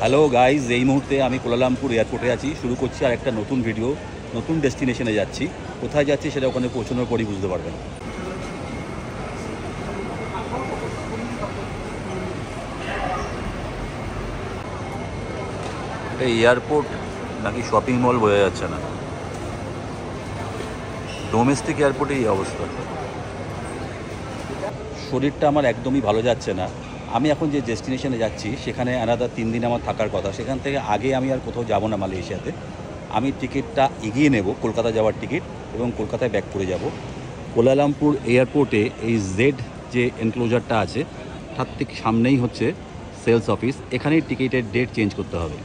Hello guys, এই মুহূর্তে আমি কোলালামপুর এয়ারপোর্টে আছি। শুরু করছি আর একটা নতুন ভিডিও। নতুন ডেস্টিনেশনে যাচ্ছি। কোথায় যাচ্ছি সেটা ওখানে পৌঁছানোর পরই বুঝতে পারবেন। এটা এয়ারপোর্ট নাকি শপিং মল বোঝা যাচ্ছে না। ডোমেস্টিক এয়ারপোর্টে এই অবস্থা। শরীরটা আমার একদমই ভালো যাচ্ছে না। আমি এখন যে ডেস্টিনেশনে যাচ্ছি সেখানে আলাদা 3 দিন আমার থাকার কথা। সেখান থেকে আগে আমি আর কোথাও যাব না মালয়েশিয়াতে। আমি টিকিটটা এগিয়ে নেব, কলকাতা যাওয়ার টিকিট, এবং কলকাতায় ব্যাক করে যাব। কোলালামপুর এয়ারপোর্টে এই জেড যে এনক্লোজারটা আছে তার ঠিক সামনেই হচ্ছে সেলস অফিস। এখানেই টিকিটের ডেট চেঞ্জ করতে হবে।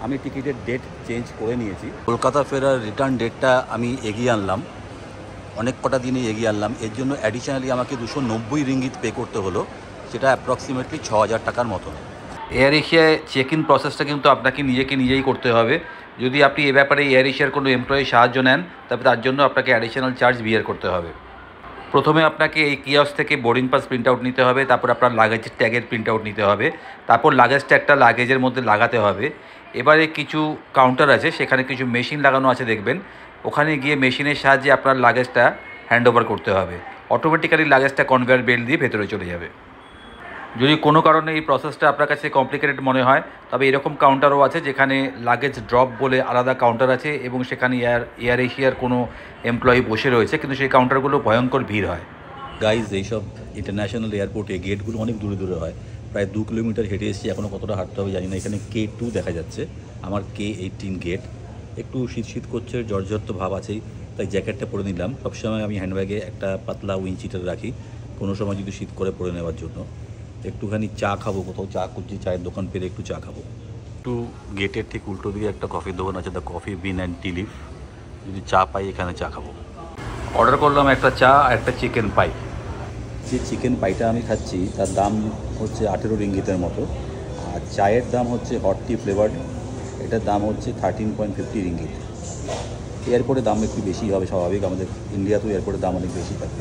আমি টিকিটের ডেট চেঞ্জ করে নিয়েছি। কলকাতা ফেরার রিটার্ন ডেটটা আমি এগিয়ে আনলাম, অনেক কটা দিনে এগিয়ে আনলাম। এর জন্য অ্যাডিশনালি আমাকে 290 রিঙ্গিত পে করতে হলো, সেটা অ্যাপ্রক্সিমেটলি 6000 টাকার মতো। এয়ার এশিয়ায় চেক ইন প্রসেসটা কিন্তু আপনাকে নিজেই করতে হবে। যদি আপনি এ ব্যাপারে এয়ার এশিয়ার কোনো এমপ্লয়ির সাহায্য নেন তবে তার জন্য আপনাকে অ্যাডিশনাল চার্জ বিয়ার করতে হবে। প্রথমে আপনাকে এই কিয়স্ক থেকে বোর্ডিং পাস প্রিন্ট আউট নিতে হবে, তারপর আপনার লাগেজের ট্যাগের প্রিন্ট আউট নিতে হবে, তারপর লাগেজ ট্যাগটা লাগেজের মধ্যে লাগাতে হবে। এবারে কিছু কাউন্টার আছে, সেখানে কিছু মেশিন লাগানো আছে দেখবেন। ওখানে গিয়ে মেশিনের সাহায্যে আপনার লাগেজটা হ্যান্ড ওভার করতে হবে। অটোমেটিক্যালি লাগেজটা কনভেয়ার বেল্ট দিয়ে ভেতরে চলে যাবে। যদি কোনো কারণে এই প্রসেসটা আপনার কাছে কমপ্লিকেটেড মনে হয় তবে এরকম কাউন্টারও আছে যেখানে লাগেজ ড্রপ বলে আলাদা কাউন্টার আছে, এবং সেখানে এয়ার এশিয়ার কোনো এমপ্লয়ি বসে রয়েছে, কিন্তু সেই কাউন্টারগুলো ভয়ঙ্কর ভিড় হয়। গাইজ, এইসব ইন্টারন্যাশনাল এয়ারপোর্টে গেটগুলো অনেক দূরে দূরে হয়। প্রায় 2 কিলোমিটার হেঁটে এসেছি, এখনও কতটা হাঁটতে হবে জানি না। এখানে K2 দেখা যাচ্ছে, আমার K18 গেট। একটু শীত করছে, জর্জরিত ভাব আছেই, তাই জ্যাকেটটা পরে নিলাম। সবসময় আমি হ্যান্ডব্যাগে একটা পাতলা উইঞ্চিটার রাখি, কোনো সময় যদি শীত করে পরে নেওয়ার জন্য। একটুখানি চা খাবো, কোথাও চা খুঁজছি, চায়ের দোকান পেলে একটু চা খাবো। একটু গেটের ঠিক উল্টো দিকে একটা কফির দোকান আছে, the coffee bin and T leaf. যদি চা পাই এখানে চা খাবো। অর্ডার করলাম একটা চা আর একটা চিকেন পাই। যে চিকেন পাইটা আমি খাচ্ছি তার দাম হচ্ছে 18 রিঙ্গিতের মতো, আর চায়ের দাম হচ্ছে হট টি ফ্লেভার্ড, এটার দাম হচ্ছে 13.50 রিঙ্গিত। এয়ারপোর্টে দাম একটু বেশি হবে স্বাভাবিক, আমাদের ইন্ডিয়াতেও এয়ারপোর্টের দাম অনেক বেশি থাকে।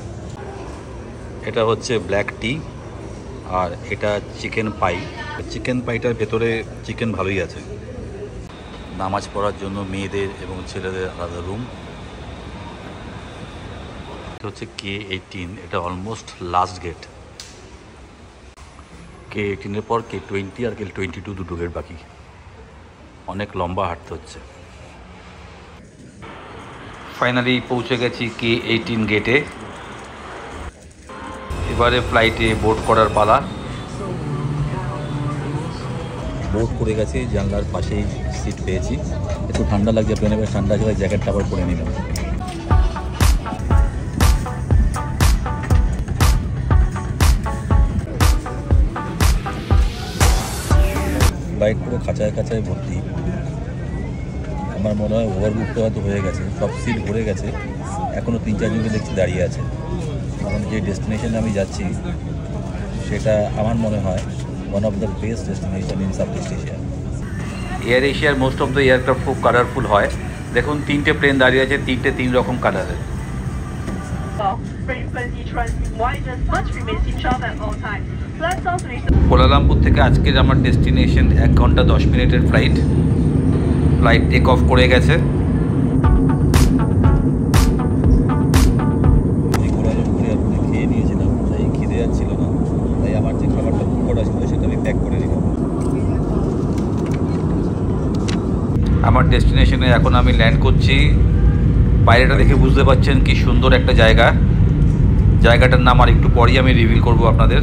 এটা হচ্ছে ব্ল্যাক টি, আর এটা চিকেন পাই। চিকেন পাইটার ভেতরে চিকেন ভালোই আছে। নামাজ পড়ার জন্য মেয়েদের এবং ছেলেদের আলাদা রুম। এটা হচ্ছে K18, এটা অলমোস্ট লাস্ট গেট। K18 পর K20 আর K22 দুটো গেট বাকি। অনেক লম্বা হাঁটতে হচ্ছে। ফাইনালি পৌঁছে গেছি K18 গেটে। এবারে ফ্লাইটে বোর্ড করার পালা। বোর্ড করে গেছে, জানলার পাশেই সিট পেয়েছি। একটু ঠান্ডা লাগছে, প্লেনে বেশ ঠান্ডা আছে, জ্যাকেটটা আবার পরে নিলাম। বাইক পুরো খাঁচায় ভর্তি। আমার মনে হয় ওভারবুকটা হয়তো হয়ে গেছে, সব সিট ভরে গেছে। এখনও 3-4 জনকে দেখছি দাঁড়িয়ে আছে। কারণ যে ডেস্টিনেশনে আমি যাচ্ছি সেটা আমার মনে হয় one of the best destination in south east Asia. Air এশিয়ার মোস্ট অফ দ্য এয়ারক্রাফট খুব কালারফুল হয়। দেখুন 3টে প্লেন দাঁড়িয়ে আছে, 3 রকম কালারের। কোলালামপুর থেকে আজকের আমার ডেস্টিনেশন 1 ঘন্টা 10 মিনিটের ফ্লাইট টেক অফ করে গেছে। খেয়ে নিয়েছিলাম, তাই খিদে যাচ্ছিল না, তাই আমার যে খাবারটা বুক করা ছিল সেটা আমি প্যাক করে নিলাম। আমার ডেস্টিনেশনে এখন আমি ল্যান্ড করছি। বাইরেটা দেখে বুঝতে পারছেন কি সুন্দর একটা জায়গাটার নাম আর একটু পরেই আমি রিভিল করব আপনাদের।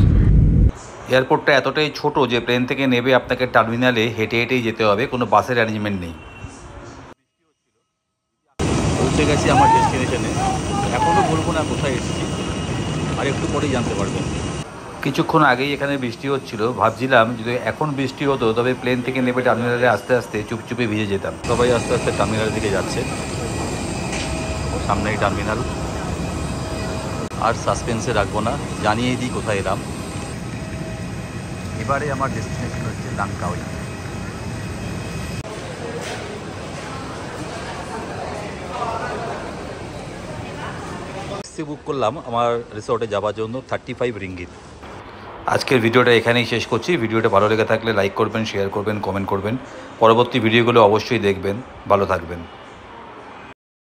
এয়ারপোর্টটা এতটাই ছোট যে প্লেন থেকে নেমে আপনাকে টার্মিনালে হেঁটেই যেতে হবে, কোনো বাসের অ্যারেঞ্জমেন্ট নেই। পৌঁছে গেছি আমার ডেস্টিনেশনে। এখনও বলবো না কোথায় এসেছি, আর একটু পরেই জানতে পারবেন। কিছুক্ষণ আগেই এখানে বৃষ্টি হচ্ছিল, ভাবছিলাম যদি এখন বৃষ্টি হতো তবে প্লেন থেকে নেমে টার্মিনালে আস্তে আস্তে চুপচুপে ভিজে যেতাম। সবাই আস্তে আস্তে টার্মিনালের দিকে যাচ্ছে, সামনেই টার্মিনাল। আর সাসপেন্সে রাখবো না, জানিয়ে দিই কোথায় এলাম। এবারে আমার ডেস্টিনেশন হচ্ছে লাংকাউই। ট্যাক্সি বুক করলাম আমার রিসর্টে যাওয়ার জন্য 35 রিঙ্গিত। আজকের ভিডিওটা এখানেই শেষ করছি। ভিডিওটা ভালো লেগে থাকলে লাইক করবেন, শেয়ার করবেন, কমেন্ট করবেন। পরবর্তী ভিডিওগুলো অবশ্যই দেখবেন। ভালো থাকবেন।